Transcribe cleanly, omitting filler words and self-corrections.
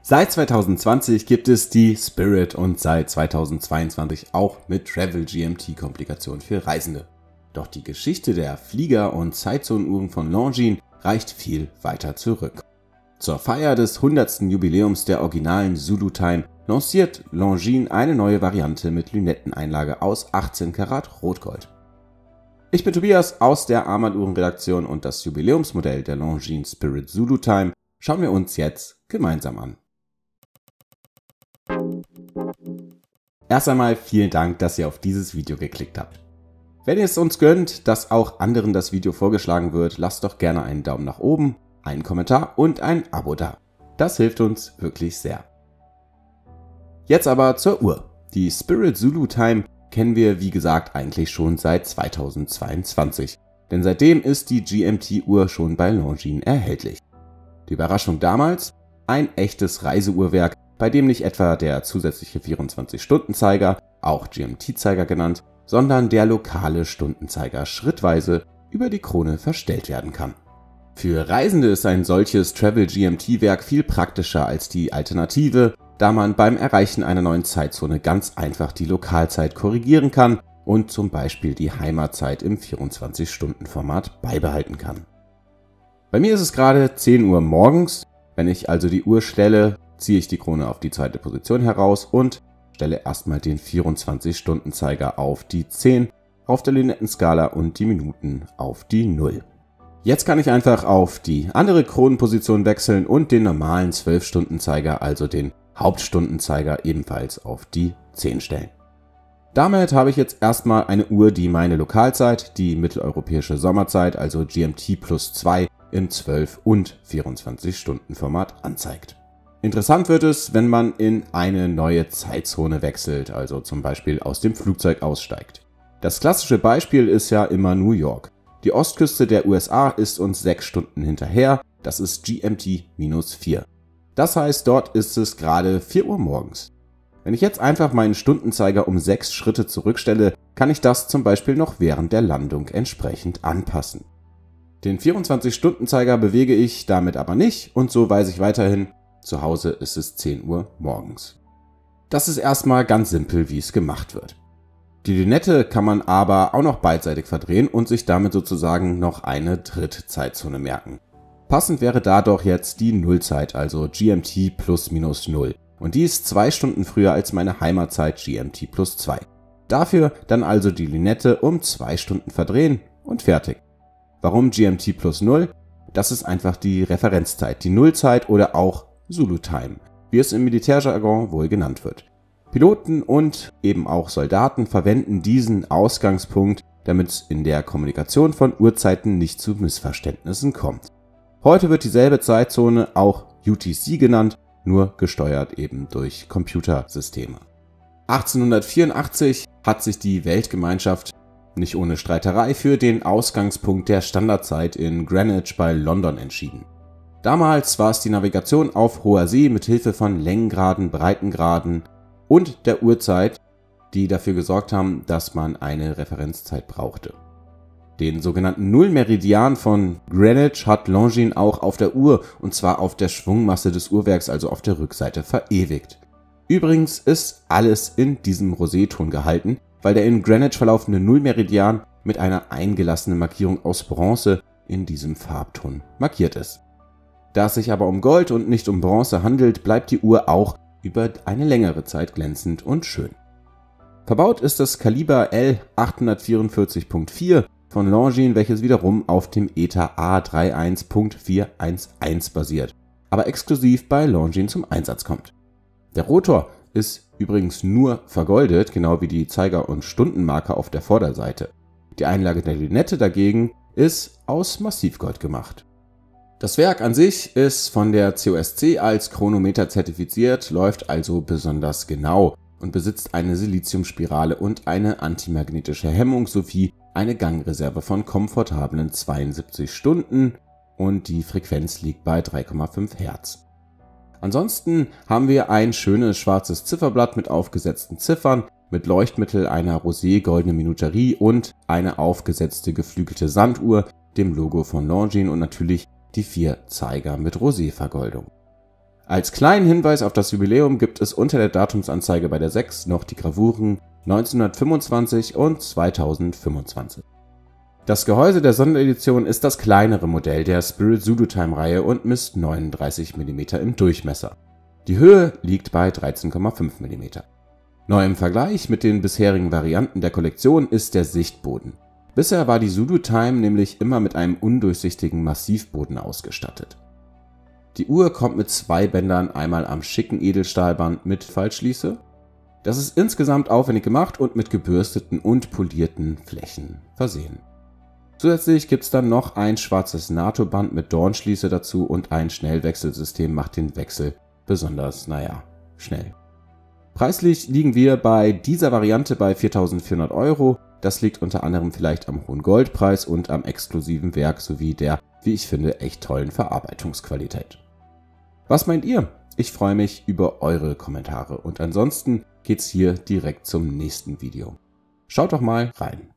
Seit 2020 gibt es die Spirit und seit 2022 auch mit Travel GMT-Komplikationen für Reisende. Doch die Geschichte der Flieger- und Zeitzonenuhren von Longines reicht viel weiter zurück. Zur Feier des 100. Jubiläums der originalen Zulu Time lanciert Longines eine neue Variante mit Lünetteneinlage aus 18 Karat Rotgold. Ich bin Tobias aus der Amann-Uhren-Redaktion und das Jubiläumsmodell der Longines Spirit Zulu Time schauen wir uns jetzt gemeinsam an. Erst einmal vielen Dank, dass ihr auf dieses Video geklickt habt. Wenn ihr es uns gönnt, dass auch anderen das Video vorgeschlagen wird, lasst doch gerne einen Daumen nach oben, einen Kommentar und ein Abo da. Das hilft uns wirklich sehr. Jetzt aber zur Uhr. Die Spirit Zulu Time kennen wir wie gesagt eigentlich schon seit 2022, denn seitdem ist die GMT-Uhr schon bei Longines erhältlich. Die Überraschung damals? Ein echtes Reiseuhrwerk, bei dem nicht etwa der zusätzliche 24-Stunden-Zeiger, auch GMT-Zeiger genannt, sondern der lokale Stundenzeiger schrittweise über die Krone verstellt werden kann. Für Reisende ist ein solches Travel GMT-Werk viel praktischer als die Alternative, da man beim Erreichen einer neuen Zeitzone ganz einfach die Lokalzeit korrigieren kann und zum Beispiel die Heimatzeit im 24-Stunden-Format beibehalten kann. Bei mir ist es gerade 10 Uhr morgens, wenn ich also die Uhr stelle, ziehe ich die Krone auf die zweite Position heraus und stelle erstmal den 24-Stunden-Zeiger auf die 10 auf der Lünettenskala und die Minuten auf die 0. Jetzt kann ich einfach auf die andere Kronenposition wechseln und den normalen 12-Stunden-Zeiger, also den Hauptstundenzeiger, ebenfalls auf die 10 stellen. Damit habe ich jetzt erstmal eine Uhr, die meine Lokalzeit, die mitteleuropäische Sommerzeit, also GMT+2 im 12- und 24-Stunden-Format anzeigt. Interessant wird es, wenn man in eine neue Zeitzone wechselt, also zum Beispiel aus dem Flugzeug aussteigt. Das klassische Beispiel ist ja immer New York. Die Ostküste der USA ist uns 6 Stunden hinterher, das ist GMT-4. Das heißt, dort ist es gerade 4 Uhr morgens. Wenn ich jetzt einfach meinen Stundenzeiger um 6 Schritte zurückstelle, kann ich das zum Beispiel noch während der Landung entsprechend anpassen. Den 24-Stunden-Zeiger bewege ich damit aber nicht und so weiß ich weiterhin, zu Hause ist es 10 Uhr morgens. Das ist erstmal ganz simpel, wie es gemacht wird. Die Lünette kann man aber auch noch beidseitig verdrehen und sich damit sozusagen noch eine dritte Zeitzone merken. Passend wäre da doch jetzt die Nullzeit, also GMT ± 0. Und die ist 2 Stunden früher als meine Heimatzeit GMT+2. Dafür dann also die Lünette um 2 Stunden verdrehen und fertig. Warum GMT+0? Das ist einfach die Referenzzeit, die Nullzeit oder auch Zulu Time, wie es im Militärjargon wohl genannt wird. Piloten und eben auch Soldaten verwenden diesen Ausgangspunkt, damit es in der Kommunikation von Uhrzeiten nicht zu Missverständnissen kommt. Heute wird dieselbe Zeitzone auch UTC genannt, nur gesteuert eben durch Computersysteme. 1884 hat sich die Weltgemeinschaft nicht ohne Streiterei für den Ausgangspunkt der Standardzeit in Greenwich bei London entschieden. Damals war es die Navigation auf hoher See mit Hilfe von Längengraden, Breitengraden und der Uhrzeit, die dafür gesorgt haben, dass man eine Referenzzeit brauchte. Den sogenannten Nullmeridian von Greenwich hat Longines auch auf der Uhr, und zwar auf der Schwungmasse des Uhrwerks, also auf der Rückseite, verewigt. Übrigens ist alles in diesem Roséton gehalten, weil der in Greenwich verlaufende Nullmeridian mit einer eingelassenen Markierung aus Bronze in diesem Farbton markiert ist. Da es sich aber um Gold und nicht um Bronze handelt, bleibt die Uhr auch über eine längere Zeit glänzend und schön. Verbaut ist das Kaliber L 844.4 von Longines, welches wiederum auf dem ETA A31.411 basiert, aber exklusiv bei Longines zum Einsatz kommt. Der Rotor ist übrigens nur vergoldet, genau wie die Zeiger- und Stundenmarker auf der Vorderseite. Die Einlage der Lünette dagegen ist aus Massivgold gemacht. Das Werk an sich ist von der COSC als Chronometer zertifiziert, läuft also besonders genau und besitzt eine Siliziumspirale und eine antimagnetische Hemmung sowie eine Gangreserve von komfortablen 72 Stunden und die Frequenz liegt bei 3,5 Hertz. Ansonsten haben wir ein schönes schwarzes Zifferblatt mit aufgesetzten Ziffern, mit Leuchtmittel einer rosé-goldenen Minuterie und eine aufgesetzte geflügelte Sanduhr, dem Logo von Longines und natürlich die 4 Zeiger mit Rosé-Vergoldung. Als kleinen Hinweis auf das Jubiläum gibt es unter der Datumsanzeige bei der 6 noch die Gravuren 1925 und 2025. Das Gehäuse der Sonderedition ist das kleinere Modell der Spirit Zulu Time Reihe und misst 39 mm im Durchmesser. Die Höhe liegt bei 13,5 mm. Neu im Vergleich mit den bisherigen Varianten der Kollektion ist der Sichtboden. Bisher war die Zulu Time nämlich immer mit einem undurchsichtigen Massivboden ausgestattet. Die Uhr kommt mit 2 Bändern, einmal am schicken Edelstahlband mit Faltschließe. Das ist insgesamt aufwendig gemacht und mit gebürsteten und polierten Flächen versehen. Zusätzlich gibt es dann noch ein schwarzes NATO-Band mit Dornschließe dazu und ein Schnellwechselsystem macht den Wechsel besonders, schnell. Preislich liegen wir bei dieser Variante bei 4.400 €. Das liegt unter anderem vielleicht am hohen Goldpreis und am exklusiven Werk sowie der, wie ich finde, echt tollen Verarbeitungsqualität. Was meint ihr? Ich freue mich über eure Kommentare und ansonsten geht's hier direkt zum nächsten Video. Schaut doch mal rein.